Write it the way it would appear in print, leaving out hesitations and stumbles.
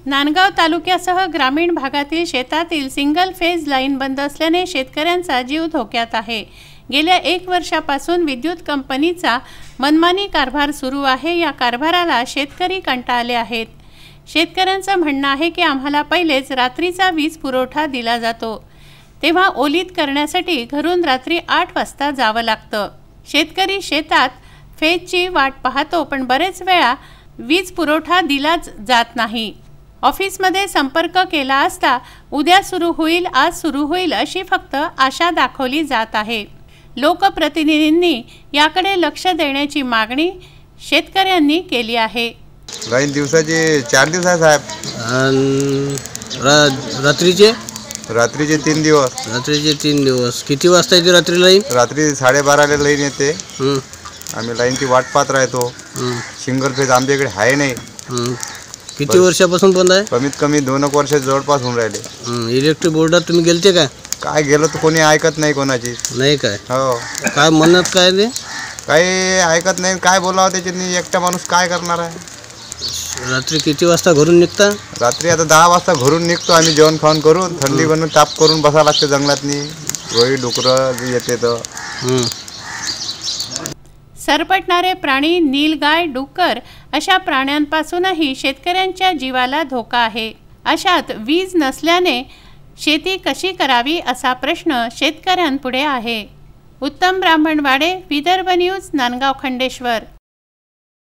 नांदगाव तालुक्यासह ग्रामीण भागातील शेतातील सिंगल फेज लाईन बंद असल्याने शेतकऱ्यांचा जीव धोक्यात आहे। गेल्या 1 वर्षापासून विद्युत कंपनीचा मनमानी कारभार सुरू आहे। या कारभाराला शेतकरी कंटाळले आहेत। शेतकऱ्यांचं म्हणणं आहे की आम्हाला पहिलेच रात्रीचा वीज पुरवठा दिला जातो, तेव्हा ओलीत करण्यासाठी घरून रात्री 8 वाजता जावं लागतं। शेतकरी शेतात फेजची वाट पाहतो, पण बरेच वेळा वीज पुरवठा दिलाच जात नाही। ऑफिसमध्ये संपर्क केला असता उद्या सुरू होईल, आज सुरू होईल अशी फक्त आशा दाखवली जात आहे। लोकप्रतिनिधींनी याकडे लक्ष देण्याची मागणी शेतकऱ्यांनी केली आहे। लाईन दिवसाचे 4 दिवस आहे साहेब, रात्रीचे 3 दिवस। रात्रीचे 3 दिवस। किती वाजता येते रात्री लाईन? रात्री 12:30ला लाईन येते। आम्ही लाईनची वाट पाहत राहतो। सिंगल फेज आमच्याकडे आहे नाही। किती वर्षापासून बंद आहे? कमीत कमी 2 वर्ष जवळपास होऊन राहिले। इलेक्ट्रिक बोर्डात तुम्ही गेलते का? काय गेलो तर कोणी ऐकत नाही, कोणाची नाही। काय हो, काय म्हणत काय ते काही ऐकत नाही। काय बोलावं त्याच्यानी, एकटा माणूस काय करणार आहे। रात्री किती वाजता घरून निघता? रात्री आता 10 वाजता घरून निघतो आम्ही, जेवण खाऊन करून, थंडी बनून ताप करून बसावं लागते जंगलातनी। रोई डुकरं येते तर सरपटणारे प्राणी, नीलगाय, डुक्कर अशा प्राण्यांपासूनही शेतकऱ्यांच्या जीवाला धोका आहे। अशात वीज नसल्याने शेती कशी करावी असा प्रश्न शेतकऱ्यांपुढे आहे। उत्तम ब्राह्मणवाडे, विदर्भ न्यूज, नांदगाव खंडेश्वर।